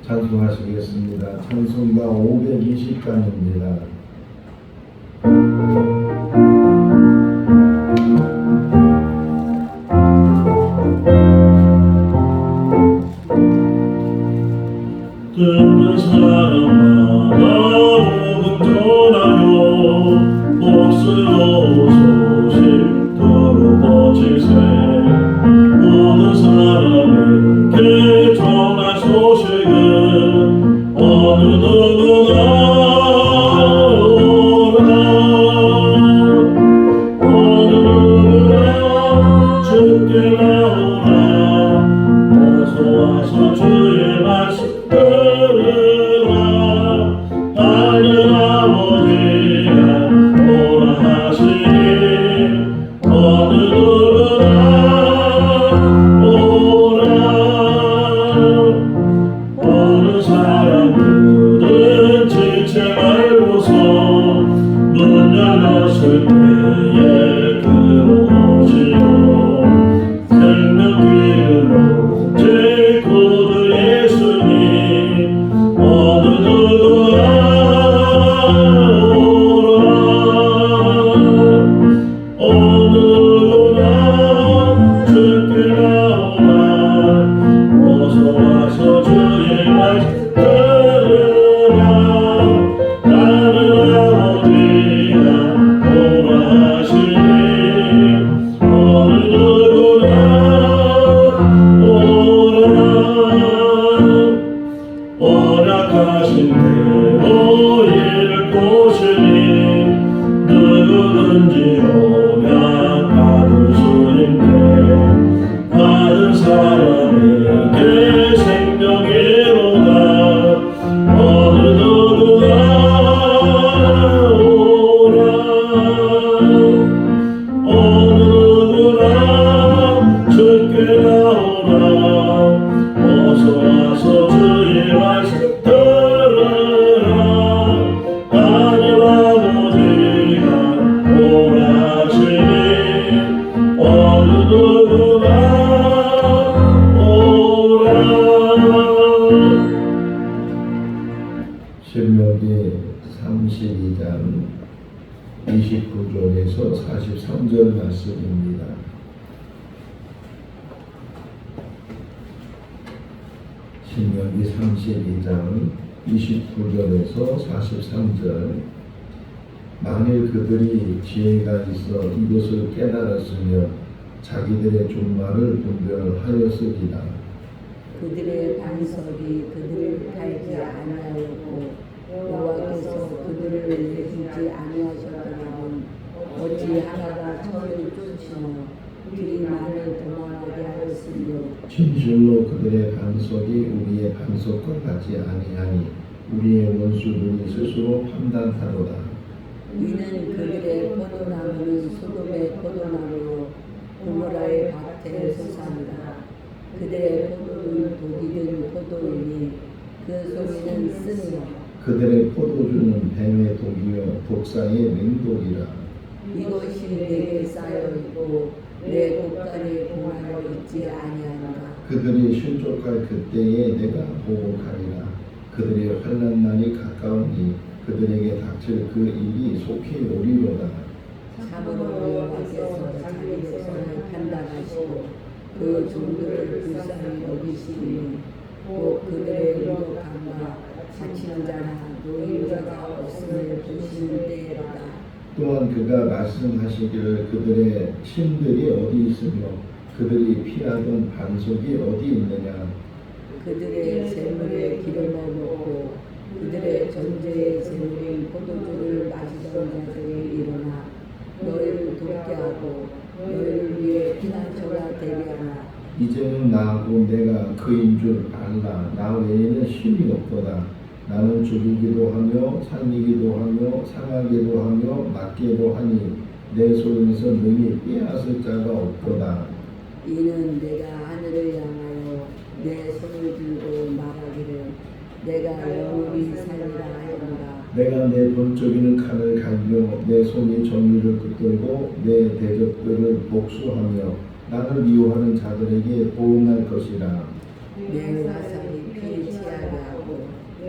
찬송하시겠습니다. 찬송가 520간입니다. 듣는 사람마다 복음 전하여 복수로 소식 들어보지세. 모든 사람에게 전할 소식은 어느 누구나 오라. 어느 누구나 주께 나오라. 어서 와서 주의 말씀 들으라. 하늘 아버지가 오라 하시니 어느 누구나 오라. 어느 사람들은 지체 말고서 문 열렸을 때에 들어오시오. 생명길로 제 구주 예수님 어느 누구나 오라. 어느 누구나 주께 나오라. 어서 와서 주의 말씀 들으라. 하늘 아버지가 오라 하시니 어느 누구나 오라. 언약하신 대로 이를 꼬시니 누구든지 언약받을 수 있네. 받은 사람에게 생명이로다. 어느 누구나 오라. 어느 누구나 주께 나오라. 어서 와서 주의 말씀 들으라. 하늘 아버지가 오라 하시니 어느 누구나 오라. 신명기 32장 29절에서 43절 말씀입니다. 신명기 32장 29절에서 43절. 만일 그들이 지혜가 있어 이것을 깨달았으며 자기들의 종말을 분별하였으리라. 그들의 반석이 그들을 팔지 아니하였고 여호와께서 그들을 내주지 아니하셨더라면 어찌 하나가 저를 쫓으며 들이만을 도망하게 하였으며. 진실로 그들의 반석이 우리의 반석과 같지 아니하니 우리의 원수들이 스스로 판단하로다. 이는 그들의 포도나무는 소돔의 포도나무요 고모라의 밭의 소산이다. 그들의 포도는 독이 든 포도이니 그 소리는 쓰니라. 그들의 포도주는 뱀의 독이요 독사의 맹독이라. 이것이 내게 쌓여 있고 내 곳간에 공하여 있지 아니하노라. 그들이 실족할 그때에 내가 보복하리라. 그들의 환난 날이 가까우니 그들에게 닥칠 그 일이 속히 오리로다. 참으로 여호와께서 자기 백성을 판단하시고 그 종들을 불쌍히 여기시니 곧 그들의 의롭함과 다친 자나 노인자가 없음을 보시는 때에로다. 또한 그가 말씀하시기를 그들의 신들이 어디 있으며 그들이 피하던 반석이 어디 있느냐. 그들의 재물에 기름을 먹고 그들의 전제의 재물인 포도주를 마시던 자들이 일어나 너희를 돕게 하고 너희를 위해 피난처가 되게 하라. 이제는 나하고 내가 그인 줄 알라. 나 외에는 신이 없도다. 나는 죽이기도 하며 살리기도 하며 상하기도 하며 낫게도 하니 내 손에서 능히 빼앗을 자가 없도다. 이는 내가 하늘을 향하여 내 손을 들고 말하기를 내가 영원히 살리라 하였노라. 내가 내 번쩍이는 칼을 갈며 내 손이 정의를 붙들고 내 대적들을 복수하며 나를 미워하는 자들에게 보응할 것이라. 내 화살이 피치하게 하고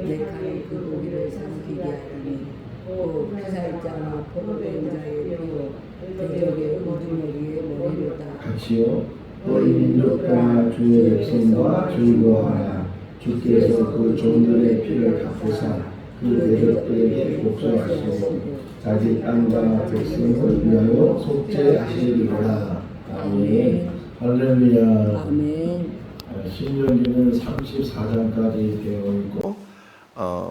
백하는 그 고기를 삼키게 하리니 또 피살자나 포로된 자의 피로 대적의 우두머리에 머리를 다 같이요. 너희 민족과 주의 백성과 즐거워하라. 주께서 그 종들의 피를 갚으사 그 대적들에게 복수하시고 자기 땅과 백성을 위하여 속죄하시리로다. 아멘. 할렐루야. 아멘. 신명기는 34장까지 되어 있고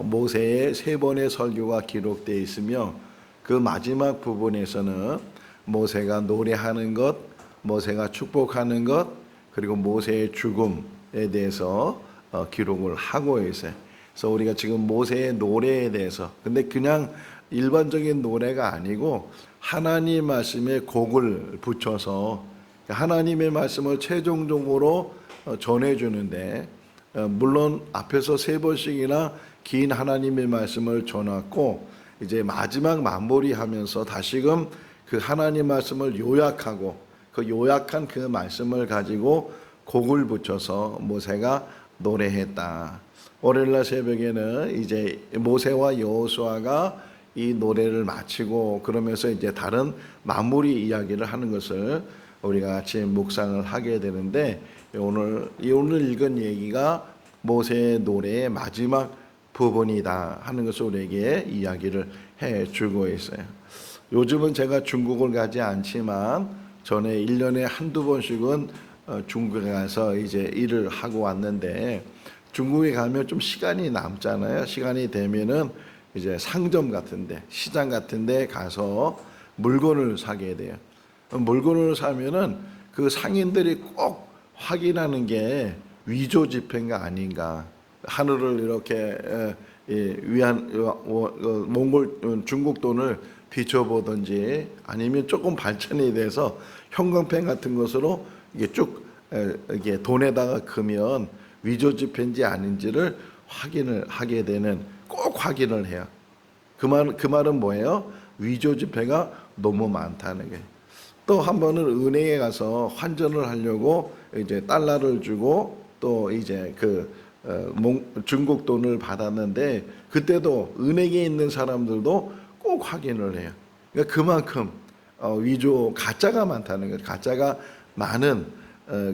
모세의 3번의 설교가 기록되어 있으며 그 마지막 부분에서는 모세가 노래하는 것, 모세가 축복하는 것, 그리고 모세의 죽음에 대해서 기록을 하고 있어요. 그래서 우리가 지금 모세의 노래에 대해서, 근데 그냥 일반적인 노래가 아니고 하나님 말씀에 곡을 붙여서 하나님의 말씀을 최종적으로 전해주는데, 물론 앞에서 3번씩이나 긴 하나님의 말씀을 전했고 이제 마지막 마무리하면서 다시금 그 하나님 말씀을 요약하고 그 요약한 그 말씀을 가지고 곡을 붙여서 모세가 노래했다. 월요일날 새벽에는 이제 모세와 여호수아가 이 노래를 마치고 그러면서 이제 다른 마무리 이야기를 하는 것을 우리가 같이 묵상을 하게 되는데, 오늘 읽은 얘기가 모세의 노래의 마지막 부분이다 하는 것을 우리에게 이야기를 해주고 있어요. 요즘은 제가 중국을 가지 않지만 전에 1년에 한두 번씩은 중국에 가서 이제 일을 하고 왔는데, 중국에 가면 좀 시간이 남잖아요. 시간이 되면은 이제 상점 같은데, 시장 같은데 가서 물건을 사게 돼요. 물건을 사면은 그 상인들이 꼭 확인하는 게 위조 지폐인가 아닌가, 하늘을 이렇게 위안 몽골 중국 돈을 비춰보든지 아니면 조금 발전이 돼서 형광펜 같은 것으로 이게 쭉 이게 돈에다가 그면 위조 지폐인지 아닌지를 확인을 하게 되는, 꼭 확인을 해요. 그 말은 뭐예요? 위조 지폐가 너무 많다는 거예요. 또 한 번은 은행에 가서 환전을 하려고 이제 달러를 주고 또 이제 중국 돈을 받았는데, 그때도 은행에 있는 사람들도 꼭 확인을 해요. 그러니까 그만큼 위조 가짜가 많다는 거예요. 가짜가 많은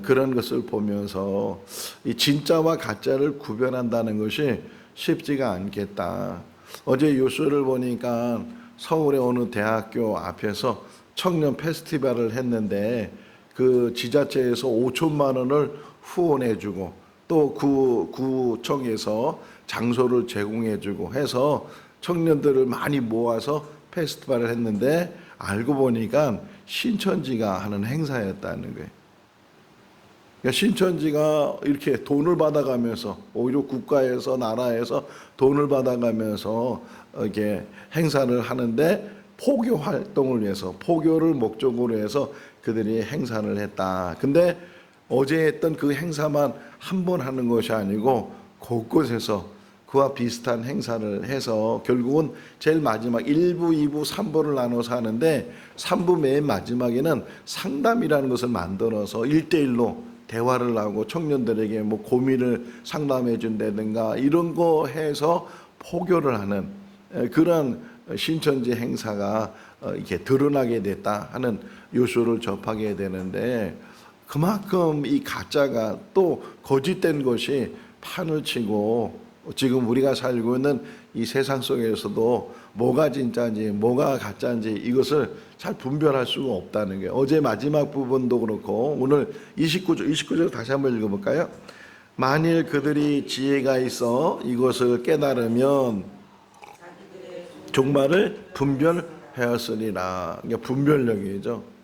그런 것을 보면서 이 진짜와 가짜를 구별한다는 것이 쉽지가 않겠다. 어제 뉴스를 보니까 서울의 어느 대학교 앞에서 청년 페스티벌을 했는데 그 지자체에서 5천만 원을 후원해주고 또 구청에서 장소를 제공해주고 해서 청년들을 많이 모아서 페스티벌을 했는데, 알고 보니까 신천지가 하는 행사였다는 거예요. 그러니까 신천지가 이렇게 돈을 받아가면서, 오히려 국가에서 나라에서 돈을 받아가면서 이렇게 행사를 하는데, 포교 활동을 위해서, 포교를 목적으로 해서 그들이 행사를 했다. 근데 어제 했던 그 행사만 한 번 하는 것이 아니고 곳곳에서 그와 비슷한 행사를 해서 결국은 제일 마지막 1부, 2부, 3부를 나눠서 하는데 3부 맨 마지막에는 상담이라는 것을 만들어서 1대1로 대화를 하고 청년들에게 뭐 고민을 상담해 준다든가 이런 거 해서 포교를 하는 그런 신천지 행사가 이렇게 드러나게 됐다 하는 뉴스를 접하게 되는데, 그만큼 이 가짜가 또 거짓된 것이 판을 치고 지금 우리가 살고 있는 이 세상 속에서도 뭐가 진짜인지 뭐가 가짜인지 이것을 잘 분별할 수가 없다는 게, 어제 마지막 부분도 그렇고 오늘 29절 다시 한번 읽어볼까요? 만일 그들이 지혜가 있어 이것을 깨달으면 종말을 분별하였으리라. 그러니까 분별력이죠.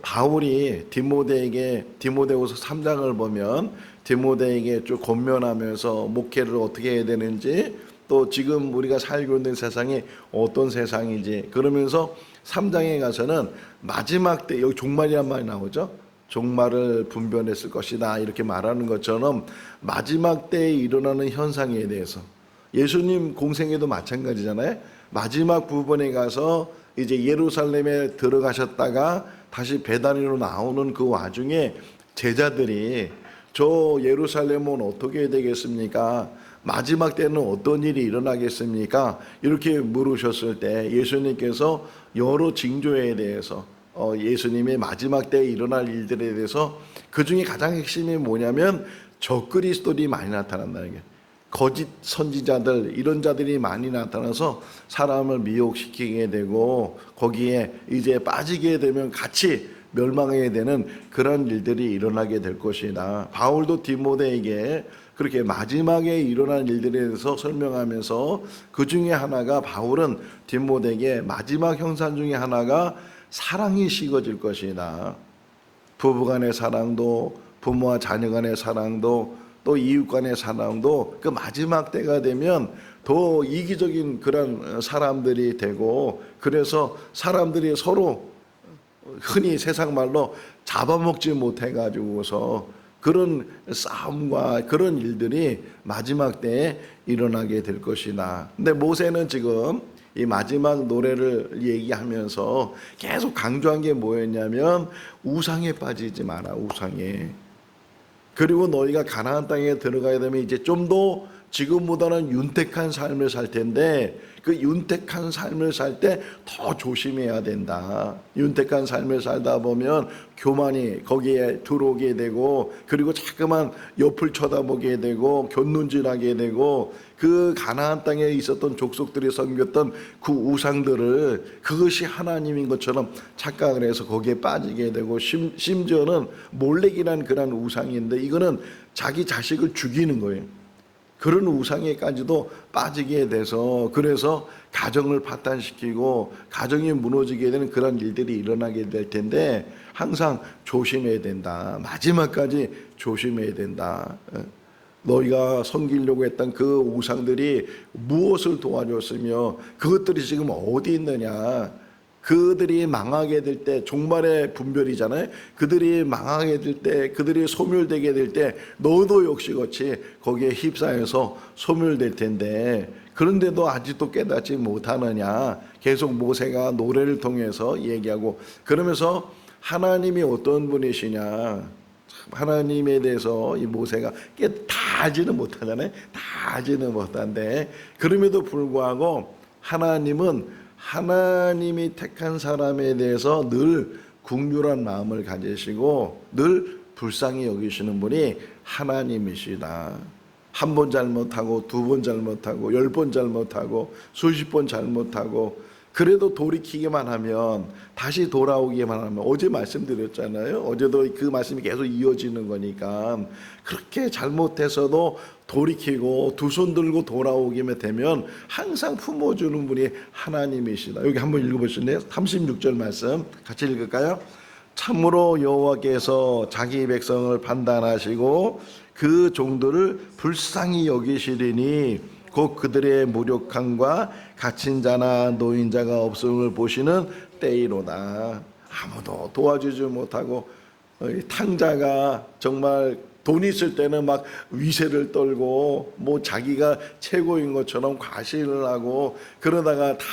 바울이 디모데후서 3장을 보면 디모데에게 쭉 권면하면서 목회를 어떻게 해야 되는지, 또 지금 우리가 살고 있는 세상이 어떤 세상인지, 그러면서 3장에 가서는 마지막 때, 여기 종말이란 말이 나오죠. 종말을 분별했을 것이다 이렇게 말하는 것처럼 마지막 때에 일어나는 현상에 대해서, 예수님 공생애도 마찬가지잖아요. 마지막 부분에 가서 이제 예루살렘에 들어가셨다가 다시 베다니로 나오는 그 와중에 제자들이 저 예루살렘은 어떻게 되겠습니까? 마지막 때는 어떤 일이 일어나겠습니까? 이렇게 물으셨을 때 예수님께서 여러 징조에 대해서 예수님의 마지막 때에 일어날 일들에 대해서 그 중에 가장 핵심이 뭐냐면 적그리스도들이 많이 나타난다는 게, 거짓 선지자들 이런 자들이 많이 나타나서 사람을 미혹시키게 되고 거기에 이제 빠지게 되면 같이 멸망하게 되는 그런 일들이 일어나게 될 것이다. 바울도 디모데에게 그렇게 마지막에 일어난 일들에 대해서 설명하면서 그 중에 하나가, 바울은 디모데에게 마지막 형상 중에 하나가 사랑이 식어질 것이다. 부부간의 사랑도, 부모와 자녀 간의 사랑도, 또 이웃 간의 사랑도 그 마지막 때가 되면 더 이기적인 그런 사람들이 되고, 그래서 사람들이 서로 흔히 세상 말로 잡아먹지 못해 가지고서 그런 싸움과 그런 일들이 마지막 때에 일어나게 될 것이다. 근데 모세는 지금 이 마지막 노래를 얘기하면서 계속 강조한 게 뭐였냐면 우상에 빠지지 마라, 우상에. 그리고 너희가 가나안 땅에 들어가야 되면 이제 좀 더 지금보다는 윤택한 삶을 살 텐데 그 윤택한 삶을 살 때 더 조심해야 된다. 윤택한 삶을 살다 보면 교만이 거기에 들어오게 되고, 그리고 자꾸만 옆을 쳐다보게 되고 곁눈질하게 되고, 그 가나안 땅에 있었던 족속들이 섬겼던 그 우상들을 그것이 하나님인 것처럼 착각을 해서 거기에 빠지게 되고, 심지어는 몰렉이라는 그런 우상인데 이거는 자기 자식을 죽이는 거예요. 그런 우상에까지도 빠지게 돼서, 그래서 가정을 파탄시키고 가정이 무너지게 되는 그런 일들이 일어나게 될 텐데 항상 조심해야 된다. 마지막까지 조심해야 된다. 너희가 섬기려고 했던 그 우상들이 무엇을 도와줬으며 그것들이 지금 어디 있느냐. 그들이 망하게 될 때, 종말의 분별이잖아요. 그들이 망하게 될 때, 그들이 소멸되게 될 때 너도 역시 같이 거기에 휩싸여서 소멸될 텐데, 그런데도 아직도 깨닫지 못하느냐. 계속 모세가 노래를 통해서 얘기하고, 그러면서 하나님이 어떤 분이시냐, 하나님에 대해서 이 모세가 다 알지는 못하잖아요. 다 알지는 못한데 그럼에도 불구하고 하나님이 택한 사람에 대해서 늘 긍휼한 마음을 가지시고 늘 불쌍히 여기시는 분이 하나님이시다. 한 번 잘못하고, 두 번 잘못하고, 10번 잘못하고, 수십 번 잘못하고, 그래도 돌이키기만 하면, 다시 돌아오기만 하면, 어제 말씀드렸잖아요. 어제도 그 말씀이 계속 이어지는 거니까, 그렇게 잘못해서도 돌이키고 두 손 들고 돌아오기만 되면 항상 품어주는 분이 하나님이시다. 여기 한번 읽어보실래요? 36절 말씀 같이 읽을까요? 참으로 여호와께서 자기 백성을 판단하시고 그 종들을 불쌍히 여기시리니 곧 그들의 무력함과 갇힌 자나 노인자가 없음을 보시는 때이로다. 아무도 도와주지 못하고 탕자가 정말 돈 있을 때는 막 위세를 떨고 뭐 자기가 최고인 것처럼 과시를 하고, 그러다가 다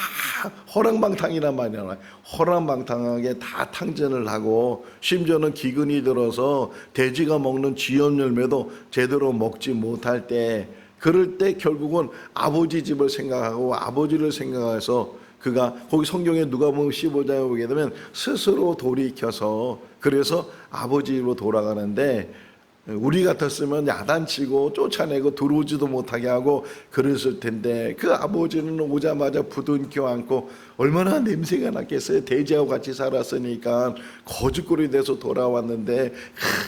허랑방탕이란 말이야. 허랑방탕하게 다 탕진을 하고, 심지어는 기근이 들어서 돼지가 먹는 지연 열매도 제대로 먹지 못할 때, 그럴 때 결국은 아버지 집을 생각하고 아버지를 생각해서 그가, 거기 성경에 누가복음 15장에 보게 되면 스스로 돌이켜서 그래서 아버지로 돌아가는데, 우리 같았으면 야단치고 쫓아내고 들어오지도 못하게 하고 그랬을 텐데 그 아버지는 오자마자 부둥켜 안고, 얼마나 냄새가 났겠어요. 돼지하고 같이 살았으니까 거짓골이 돼서 돌아왔는데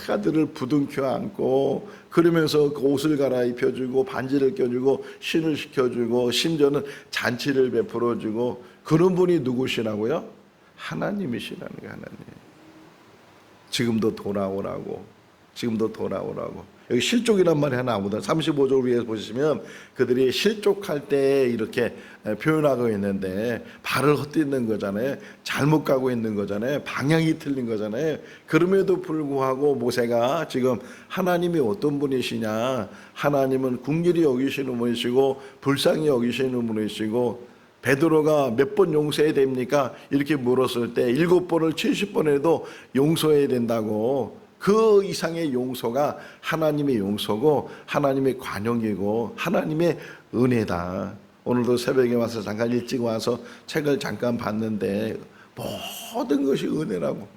그 아들을 부둥켜 안고, 그러면서 그 옷을 갈아입혀주고 반지를 껴주고 신을 시켜주고 심지어는 잔치를 베풀어주고, 그런 분이 누구시라고요? 하나님이시라는 거예요. 하나님. 지금도 돌아오라고. 여기 실족이란 말이 하나 나오거든요. 35절 위에 보시면 그들이 실족할 때 이렇게 표현하고 있는데, 발을 헛디디는 거잖아요. 잘못 가고 있는 거잖아요. 방향이 틀린 거잖아요. 그럼에도 불구하고 모세가 지금 하나님이 어떤 분이시냐, 하나님은 긍휼히 여기시는 분이시고 불쌍히 여기시는 분이시고, 베드로가 몇 번 용서해야 됩니까? 이렇게 물었을 때 7번을 70번 해도 용서해야 된다고. 그 이상의 용서가 하나님의 용서고 하나님의 관용이고 하나님의 은혜다. 오늘도 새벽에 와서 잠깐 일찍 와서 책을 잠깐 봤는데 모든 것이 은혜라고.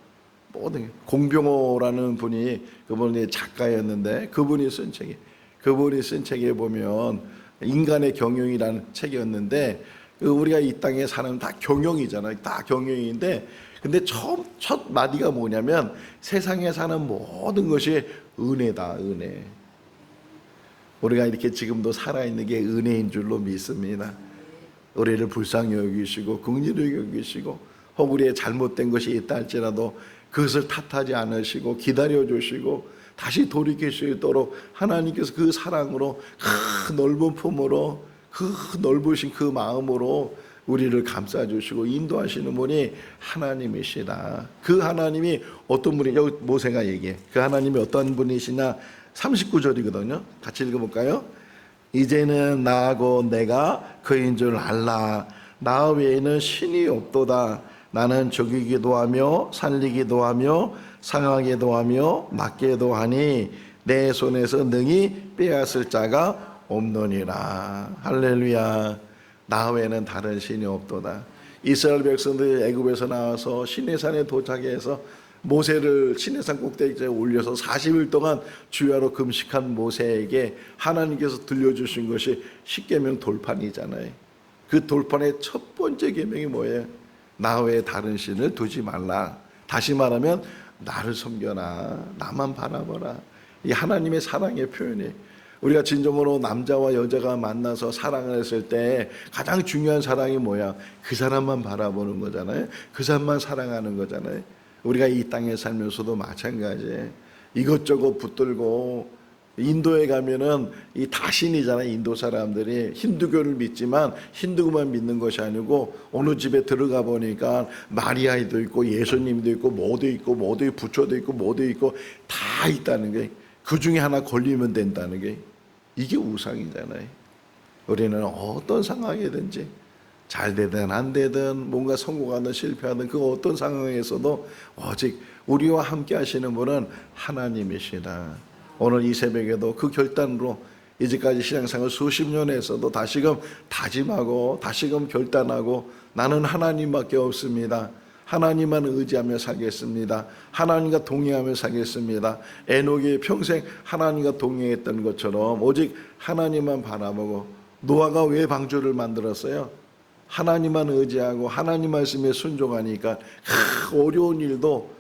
모든 공병호라는 분이 그분이 작가였는데 그분이 쓴 책에 보면 인간의 경영이라는 책이었는데 우리가 이 땅에 사는 다 경영이잖아요. 다 경영인데 근데 첫 마디가 뭐냐면 세상에 사는 모든 것이 은혜다. 은혜. 우리가 이렇게 지금도 살아있는 게 은혜인 줄로 믿습니다. 우리를 불쌍히 여기시고 긍휼히 여기시고 혹 우리의 잘못된 것이 있다 할지라도 그것을 탓하지 않으시고 기다려주시고 다시 돌이킬 수 있도록 하나님께서 그 사랑으로 그 넓은 품으로 그 넓으신 그 마음으로 우리를 감싸주시고 인도하시는 분이 하나님이시다. 그 하나님이 어떤 분이 여기 모세가 얘기해. 그 하나님이 어떤 분이시냐 39절이거든요. 같이 읽어볼까요? 이제는 나하고 내가 그인 줄 알라. 나 외에는 신이 없도다. 나는 죽이기도 하며 살리기도 하며 상하게도 하며 낫게도 하니 내 손에서 능히 빼앗을 자가 없느니라. 할렐루야. 나 외에는 다른 신이 없도다. 이스라엘 백성들이 애굽에서 나와서 시내산에 도착해서 모세를 시내산 꼭대기에 올려서 40일 동안 주야로 금식한 모세에게 하나님께서 들려주신 것이 십계명 돌판이잖아요. 그 돌판의 첫 번째 계명이 뭐예요? 나 외에 다른 신을 두지 말라. 다시 말하면 나를 섬겨라. 나만 바라보라. 이 하나님의 사랑의 표현이에요. 우리가 진정으로 남자와 여자가 만나서 사랑을 했을 때 가장 중요한 사랑이 뭐야? 그 사람만 바라보는 거잖아요. 그 사람만 사랑하는 거잖아요. 우리가 이 땅에 살면서도 마찬가지예요. 이것저것 붙들고 인도에 가면은 이 다신이잖아요. 인도 사람들이 힌두교를 믿지만 힌두교만 믿는 것이 아니고 어느 집에 들어가 보니까 마리아도 있고 예수님도 있고 뭐도 있고 부처도 있고 뭐도 있고 다 있다는 게 그 중에 하나 걸리면 된다는 게 이게 우상이잖아요. 우리는 어떤 상황이든지 잘 되든 안 되든 뭔가 성공하든 실패하든 그 어떤 상황에서도 오직 우리와 함께 하시는 분은 하나님이시다. 오늘 이 새벽에도 그 결단으로 이제까지 신앙생활 수십 년 했어도 다시금 다짐하고 다시금 결단하고 나는 하나님밖에 없습니다. 하나님만 의지하며 살겠습니다. 하나님과 동행하며 살겠습니다. 에녹이 평생 하나님과 동행했던 것처럼 오직 하나님만 바라보고 노아가 왜 방주를 만들었어요? 하나님만 의지하고 하나님 말씀에 순종하니까 어려운 일도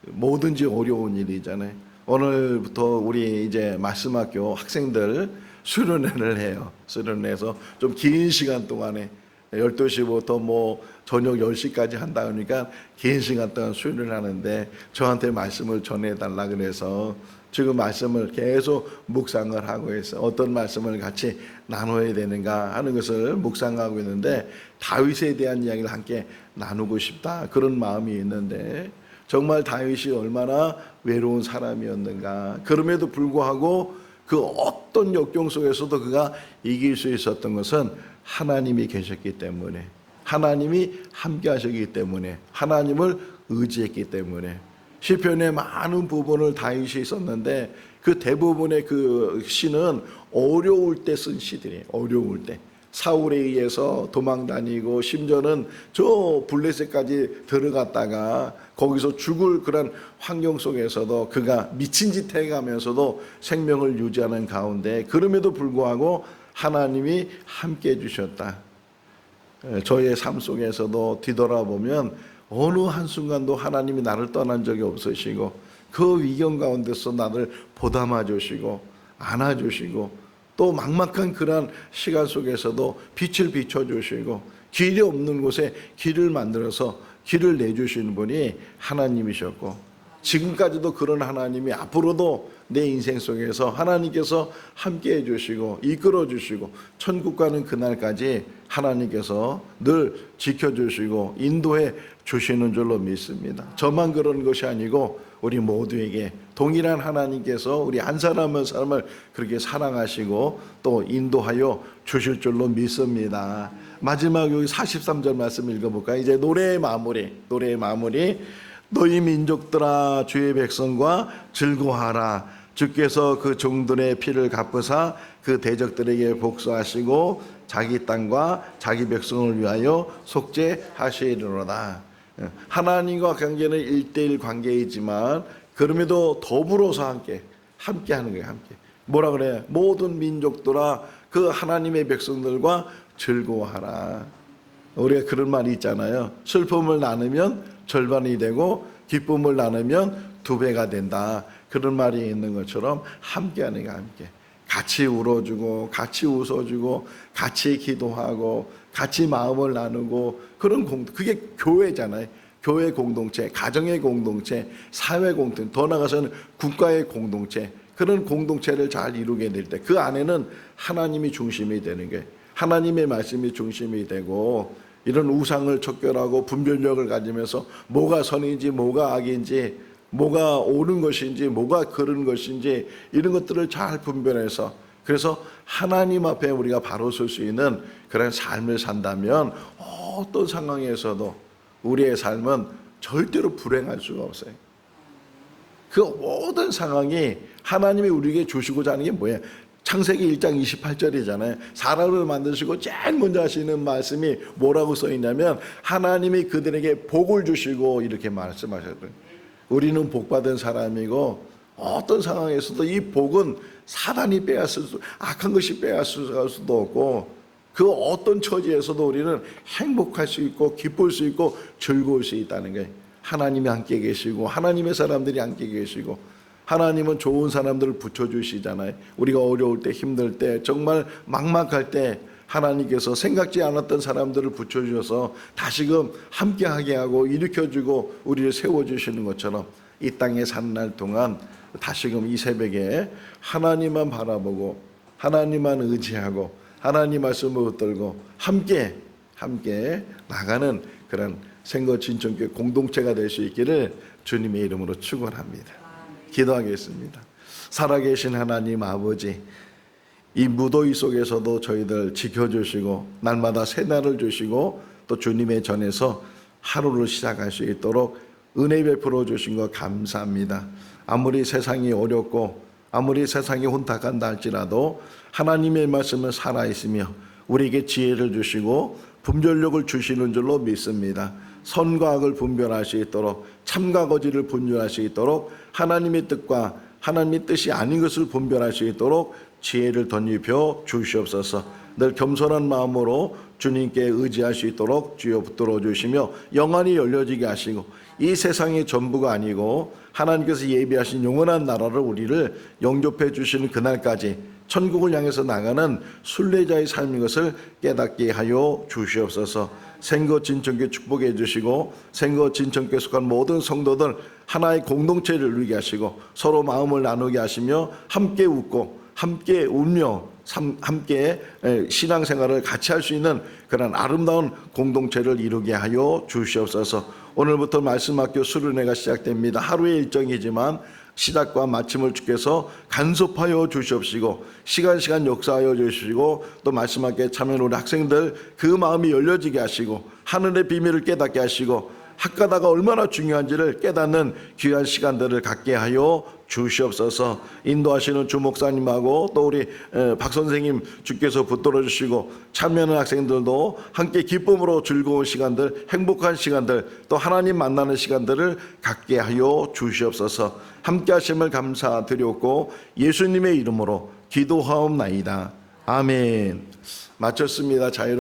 뭐든지 어려운 일이잖아요. 오늘부터 우리 이제 말씀학교 학생들 수련회를 해요. 수련회에서 좀 긴 시간 동안에 12시부터 뭐 저녁 10시까지 한다 그러니까 긴 시간 동안 수련을 하는데 저한테 말씀을 전해달라 그래서 지금 말씀을 계속 묵상을 하고 있어요. 어떤 말씀을 같이 나눠야 되는가 하는 것을 묵상하고 있는데 다윗에 대한 이야기를 함께 나누고 싶다 그런 마음이 있는데 정말 다윗이 얼마나 외로운 사람이었는가. 그럼에도 불구하고 그 어떤 역경 속에서도 그가 이길 수 있었던 것은 하나님이 계셨기 때문에 하나님이 함께 하셨기 때문에 하나님을 의지했기 때문에 시편의 많은 부분을 다윗이 썼는데 그 대부분의 그 시는 어려울 때 쓴 시들이에요. 어려울 때 사울에 의해서 도망다니고 심지어는 저 블레셋까지 들어갔다가 거기서 죽을 그런 환경 속에서도 그가 미친 짓 해가면서도 생명을 유지하는 가운데 그럼에도 불구하고 하나님이 함께 해주셨다. 저의 삶 속에서도 뒤돌아보면 어느 한순간도 하나님이 나를 떠난 적이 없으시고 그 위경 가운데서 나를 보담아 주시고 안아주시고 또 막막한 그런 시간 속에서도 빛을 비춰주시고 길이 없는 곳에 길을 만들어서 길을 내주시는 분이 하나님이셨고 지금까지도 그런 하나님이 앞으로도 내 인생 속에서 하나님께서 함께 해주시고 이끌어주시고 천국 가는 그날까지 하나님께서 늘 지켜주시고 인도해 주시는 줄로 믿습니다. 저만 그런 것이 아니고 우리 모두에게 동일한 하나님께서 우리 한 사람 한 사람을 그렇게 사랑하시고 또 인도하여 주실 줄로 믿습니다. 마지막 여기 43절 말씀 읽어볼까요? 이제 노래의 마무리 너희 민족들아 주의 백성과 즐거워하라. 주께서 그 종들의 피를 갚으사 그 대적들에게 복수하시고 자기 땅과 자기 백성을 위하여 속죄하시리로다. 하나님과 관계는 1:1 관계이지만 그럼에도 더불어서 함께 하는 거예요. 함께. 뭐라 그래? 모든 민족들아 그 하나님의 백성들과 즐거워하라. 우리가 그런 말이 있잖아요. 슬픔을 나누면 절반이 되고 기쁨을 나누면 2배가 된다. 그런 말이 있는 것처럼 함께하는 게 함께. 같이 울어주고 같이 웃어주고 같이 기도하고 같이 마음을 나누고 그런 그게 교회잖아요. 교회 공동체, 가정의 공동체, 사회 공동체, 더 나아가서는 국가의 공동체, 그런 공동체를 잘 이루게 될 때 그 안에는 하나님이 중심이 되는 게, 하나님의 말씀이 중심이 되고, 이런 우상을 척결하고 분별력을 가지면서 뭐가 선인지 뭐가 악인지, 뭐가 옳은 것인지 뭐가 그른 것인지 이런 것들을 잘 분별해서, 그래서 하나님 앞에 우리가 바로 설 수 있는 그런 삶을 산다면 어떤 상황에서도 우리의 삶은 절대로 불행할 수가 없어요. 그 모든 상황이 하나님이 우리에게 주시고자 하는 게 뭐예요? 창세기 1장 28절이잖아요. 사람을 만드시고 제일 먼저 하시는 말씀이 뭐라고 써 있냐면 하나님이 그들에게 복을 주시고 이렇게 말씀하셨거든요. 우리는 복받은 사람이고 어떤 상황에서도 이 복은 사단이 빼앗을 수, 악한 것이 빼앗을 수도 없고, 그 어떤 처지에서도 우리는 행복할 수 있고 기쁠 수 있고 즐거울 수 있다는 거예요. 하나님이 함께 계시고 하나님의 사람들이 함께 계시고, 하나님은 좋은 사람들을 붙여주시잖아요. 우리가 어려울 때, 힘들 때, 정말 막막할 때 하나님께서 생각지 않았던 사람들을 붙여주셔서 다시금 함께하게 하고 일으켜주고 우리를 세워주시는 것처럼 이 땅에 사는 날 동안 다시금 이 새벽에 하나님만 바라보고 하나님만 의지하고 하나님 말씀을 붙들고 함께 나가는 그런 생거진천교회 공동체가 될 수 있기를 주님의 이름으로 축원합니다. 기도하겠습니다. 살아계신 하나님 아버지, 이 무더위 속에서도 저희들 지켜주시고 날마다 새날을 주시고 또 주님의 전에서 하루를 시작할 수 있도록 은혜 베풀어 주신 것 감사합니다. 아무리 세상이 어렵고 아무리 세상이 혼탁한다 할지라도 하나님의 말씀은 살아있으며 우리에게 지혜를 주시고 분별력을 주시는 줄로 믿습니다. 선과 악을 분별할 수 있도록, 참과 거짓을 분별할 수 있도록, 하나님의 뜻과 하나님의 뜻이 아닌 것을 분별할 수 있도록 지혜를 덧입혀 주시옵소서. 늘 겸손한 마음으로 주님께 의지할 수 있도록 주여 붙들어 주시며 영안이 열려지게 하시고, 이 세상의 전부가 아니고 하나님께서 예비하신 영원한 나라를 우리를 영접해 주시는 그날까지 천국을 향해서 나가는 순례자의 삶인 것을 깨닫게 하여 주시옵소서. 생거진천교회 축복해 주시고 생거진천교회에 속한 모든 성도들 하나의 공동체를 이루게 하시고 서로 마음을 나누게 하시며 함께 웃고 함께 울며 함께 신앙생활을 같이 할 수 있는 그런 아름다운 공동체를 이루게 하여 주시옵소서. 오늘부터 말씀학교 수련회가 시작됩니다. 하루의 일정이지만 시작과 마침을 주께서 간섭하여 주시옵시고 시간 역사하여 주시고 또 말씀학교에 참여하는 우리 학생들 그 마음이 열려지게 하시고 하늘의 비밀을 깨닫게 하시고 학가다가 얼마나 중요한지를 깨닫는 귀한 시간들을 갖게 하여 주시옵소서. 인도하시는 주 목사님하고 또 우리 박 선생님 주께서 붙들어 주시고 참여하는 학생들도 함께 기쁨으로 즐거운 시간들, 행복한 시간들, 또 하나님 만나는 시간들을 갖게 하여 주시옵소서. 함께 하심을 감사드렸고 예수님의 이름으로 기도하옵나이다. 아멘. 마쳤습니다. 자유로